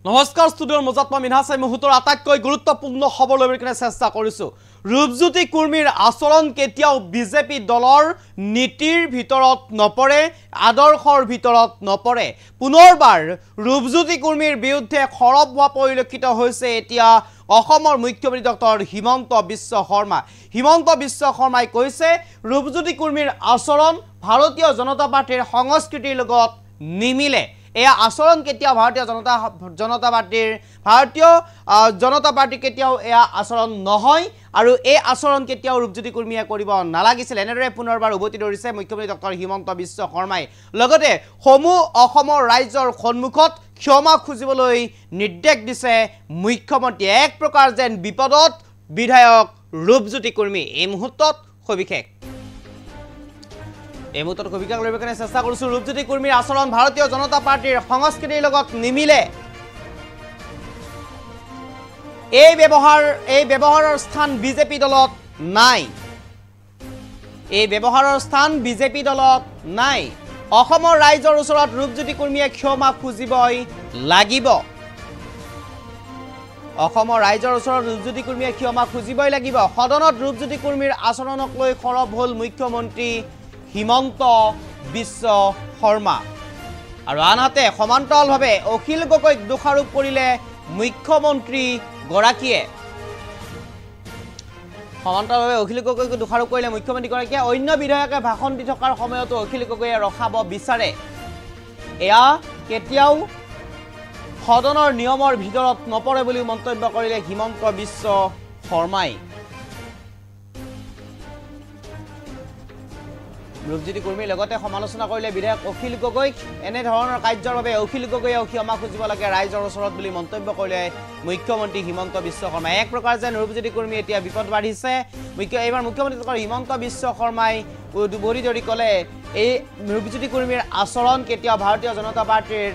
নমস্কাৰ ষ্টুডিঅ'ৰ মজাত মই মিনহাছ মুহূৰ্তৰ আটাইতকৈ গুৰুত্বপূৰ্ণ খবৰ লৈ কিনে চেষ্টা কৰিছো ৰূপজ্যোতি কুৰ্মীৰ আচৰণ কেতিয়াও বিজেপি দলৰ নীতিৰ ভিতৰত নপৰে আদৰ্শৰ ভিতৰত নপৰে পুনৰবাৰ ৰূপজ্যোতি কুৰ্মীৰ বিৰুদ্ধে খৰব হোৱা পৰিলক্ষিত হৈছে এতিয়া অসমৰ মুখ্যমন্ত্ৰী ডক্টৰ হিমন্ত বিশ্ব শৰ্মাই কৈছে ৰূপজ্যোতি কুৰ্মীৰ আচৰণ ভাৰতীয় জনতা পাৰ্টিৰ সংস্কৃতিৰ লগত নিমিলে এয়া আচৰণ কেতিয়াও ভাৰতীয় জনতা পাৰ্টি কেতিয়াও এয়া আচৰণ নহয় আৰু এই আচৰণ কেতিয়াও ৰূপজ্যোতি কুৰ্মীয়ে কৰিব নালাগিছিল এনেদৰে পুনৰবাৰ উভতি ধৰিছে মুখ্যমন্ত্ৰী ডক্টৰ হিমন্ত বিশ্ব শৰ্মাই লগতে সমূহ অসমৰ ৰাইজৰ সন্মুখত ক্ষমা খুজিবলৈ নিৰ্দেশ দিছে মুখ্যমন্ত্ৰী এক প্ৰকাৰ যেন বিপদত বিধায়ক ৰূপজ্যোতি কুৰ্মী এই মুহূৰ্তত সবিশেষ এই মুহূৰ্তত কবিকাক লৈ কেনে চেষ্টা কৰিছো ৰূপজ্যোতি কুৰ্মীৰ আচৰণ ভাৰতীয় জনতা পাৰ্টিৰ সংস্কৃতিৰ লগত নিমিলে এই ব্যৱহাৰৰ স্থান বিজেপি দলত নাই অসমৰ ৰাইজৰ ওচৰত ৰূপজ্যোতি কুৰ্মীয়ে ক্ষমা খুজিবই লাগিব সদনত ৰূপজ্যোতি কুৰ্মীৰ আচৰণক লৈ খৰব হ'ল মুখ্যমন্ত্ৰী হিমন্ত বিশ্ব শৰ্মা আৰু আনহাতে সমান্তৰালভাৱে অখিল গগৈক দোষাৰোপ কৰিলে মুখ্যমন্ত্ৰী গৰাকীয়ে অন্য বিধায়কে ভাষণ দি থকাৰ সময়তো অখিল গগৈয়ে ৰখাব বিচাৰে এয়া কেতিয়াও সদনৰ নিয়মৰ ভিতৰত নপৰে বুলি মন্তব্য কৰিলে হিমন্ত বিশ্ব শৰ্মাই ৰূপজ্যোতি কুৰ্মীৰ লগতে সমালোচনা কৰিলে বিধায়ক অখিল গগৈক এনে ধৰণৰ কাৰ্যৰ বাবে অখিল গগৈয়ে ক্ষমা খুজিব লাগে ৰাইজৰ ওচৰত বুলি মন্তব্য কৰিলে মুখ্যমন্ত্ৰী হিমন্ত বিশ্ব শৰ্মাই এক প্ৰকাৰ যেন ৰূপজ্যোতি কুৰ্মী এতিয়া বিপদ বাঢ়িছে এইবাৰ মুখ্যমন্ত্ৰী হিমন্ত বিশ্ব শৰ্মাই উদ্বোধি ধৰি ক'লে এই ৰূপজ্যোতি কুৰ্মীৰ আচৰণ কেতিয়াও ভাৰতীয় জনতা পাৰ্টিৰ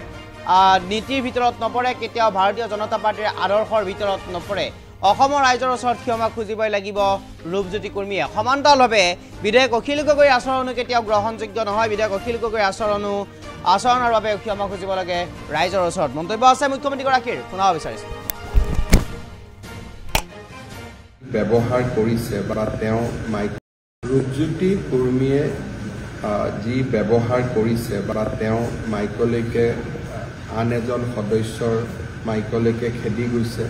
নীতিৰ ভিতৰত নপৰে কেতিয়াও ভাৰতীয় জনতা পাৰ্টিৰ আদৰ্শৰ ভিতৰত নপৰে অসমৰ ৰাইজৰ ওচৰত ক্ষমা খুজিবই লাগিব ৰূপজ্যোতি কুৰ্মীয়ে সমান্তৰালভাৱে বিধায়ক অখিল গগৈৰ আচৰণো কেতিয়াও গ্ৰহণযোগ্য নহয় বিধায়ক অখিল গগৈৰ আচৰণৰ বাবে ক্ষমা খুজিব লাগে ৰাইজৰ ওচৰত মন্তব্য আছে মুখ্যমন্ত্ৰীগৰাকীৰ শুনাব বিচাৰিছো ব্যৱহাৰ কৰিছে বা তেওঁ ৰূপজ্যোতি কুৰ্মীয়ে যি ব্যৱহাৰ কৰিছে বা তেওঁ মাইকলৈকে আন এজন সদস্যৰ মাইকলৈকে খেদি গৈছে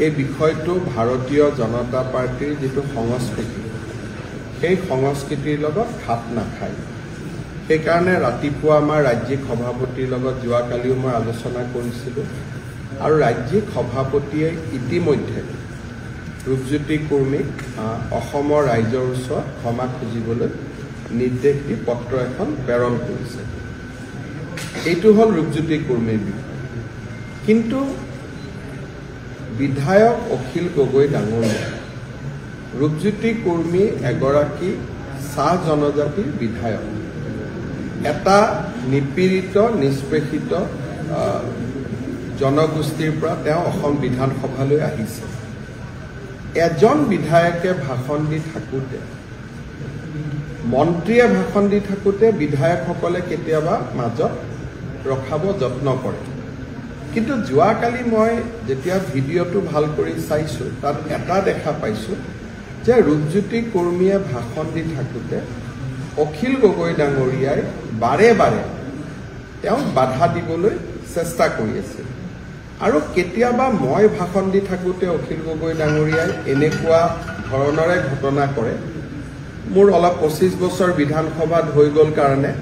এই বিষয়টো ভাৰতীয় জনতা পাৰ্টিৰ যিটো সংস্কৃতি সেই সংস্কৃতিৰ লগত খাপ নাখায় সেইকাৰণে ৰাতিপুৱা আমাৰ ৰাজ্যিক সভাপতিৰ লগত যোৱাকালিও মই আলোচনা কৰিছিলোঁ আৰু ৰাজ্যিক সভাপতিয়ে ইতিমধ্যে ৰূপজ্যোতি কুৰ্মীক অসমৰ ৰাইজৰ ওচৰত ক্ষমা খুজিবলৈ নিৰ্দেশ দি পত্ৰ এখন প্ৰেৰণ কৰিছে এইটো হ'ল ৰূপজ্যোতি কুৰ্মীৰ বিষয় কিন্তু বিধায়ক অখিল গগৈ ডাঙৰীয়া ৰূপজ্যোতি কুৰ্মী এগৰাকী চাহ জনজাতিৰ বিধায়ক এটা নিপীড়িত নিষ্পেষিত জনগোষ্ঠীৰ পৰা তেওঁ অসম বিধানসভালৈ আহিছে এজন বিধায়কে ভাষণ দি থাকোঁতে মন্ত্ৰীয়ে ভাষণ দি থাকোঁতে বিধায়কসকলে কেতিয়াবা মাজত ৰখাব যত্ন কৰে কিন্তু যোৱাকালি মই যেতিয়া ভিডিঅ'টো ভাল কৰি চাইছোঁ তাত এটা দেখা পাইছোঁ যে ৰূপজ্যোতি কুৰ্মীয়ে ভাষণ দি থাকোঁতে অখিল গগৈ ডাঙৰীয়াই বাৰে বাৰে তেওঁক বাধা দিবলৈ চেষ্টা কৰি আছিল আৰু কেতিয়াবা মই ভাষণ দি থাকোঁতে অখিল গগৈ ডাঙৰীয়াই এনেকুৱা ধৰণৰে ঘটনা কৰে মোৰ অলপ 25 বছৰ বিধানসভাত হৈ গ'ল কাৰণে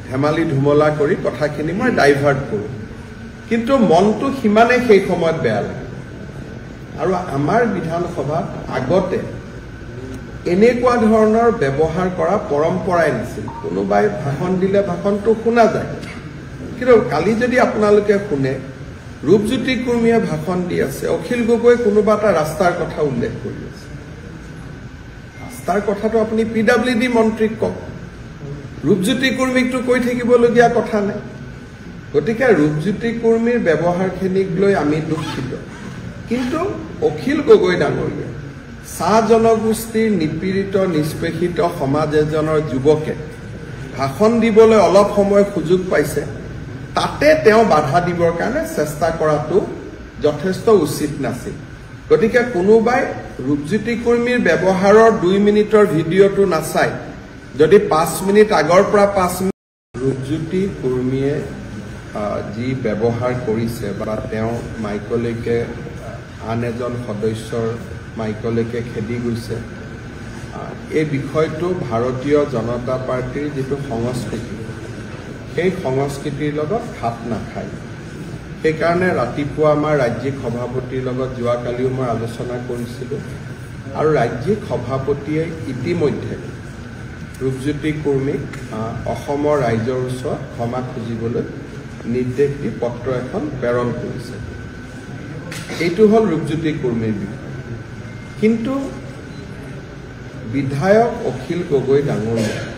ধেমালি ধুমলা কৰি কথাখিনি মই ডাইভাৰ্ট কৰোঁ কিন্তু মনটো সিমানে সেই সময়ত বেয়া লাগে আৰু আমাৰ বিধানসভাত আগতে এনেকুৱা ধৰণৰ ব্যৱহাৰ কৰা পৰম্পৰাই নাছিল কোনোবাই ভাষণ দিলে ভাষণটো শুনা যায় কিন্তু কালি যদি আপোনালোকে শুনে ৰূপজ্যোতি কুৰ্মীয়ে ভাষণ দি আছে অখিল গগৈ কোনোবা এটা ৰাস্তাৰ কথা উল্লেখ কৰি আছে ৰাস্তাৰ কথাটো আপুনি PWD মন্ত্ৰীক কওক ৰূপজ্যোতি কুৰ্মীকটো কৈ থাকিবলগীয়া কথা নাই গতিকে ৰূপজ্যোতি কুৰ্মীৰ ব্যৱহাৰখিনিক লৈ আমি দুখিত কিন্তু অখিল গগৈ ডাঙৰীয়া চাহ জনগোষ্ঠীৰ নিপীড়িত নিষ্পেষিত সমাজ এজনৰ যুৱকে ভাষণ দিবলৈ অলপ সময় সুযোগ পাইছে তাতে তেওঁ বাধা দিবৰ কাৰণে চেষ্টা কৰাটো যথেষ্ট উচিত নাছিল গতিকে কোনোবাই ৰূপজ্যোতি কৰ্মীৰ ব্যৱহাৰৰ 2 মিনিটৰ ভিডিঅ'টো নাচাই যদি 5 মিনিট আগৰ পৰা 5 মিনিট ৰূপজ্যোতি কৰ্মীয়ে যি ব্যৱহাৰ কৰিছে বা তেওঁ মাইকলৈকে আন এজন সদস্যৰ মাইকলৈকে খেদি গৈছে এই বিষয়টো ভাৰতীয় জনতা পাৰ্টিৰ যিটো সংস্কৃতি সেই সংস্কৃতিৰ লগত খাপ নাখায় সেইকাৰণে ৰাতিপুৱা আমাৰ ৰাজ্যিক সভাপতিৰ লগত যোৱাকালিও মই আলোচনা কৰিছিলোঁ আৰু ৰাজ্যিক সভাপতিয়ে ইতিমধ্যে ৰূপজ্যোতি কৰ্মীক অসমৰ ৰাইজৰ ওচৰত ক্ষমা খুজিবলৈ নিৰ্দেশ দি পত্ৰ এখন প্ৰেৰণ কৰিছে এইটো হ'ল ৰূপজ্যোতি কৰ্মীৰ বিষয় কিন্তু বিধায়ক অখিল গগৈ ডাঙৰীয়া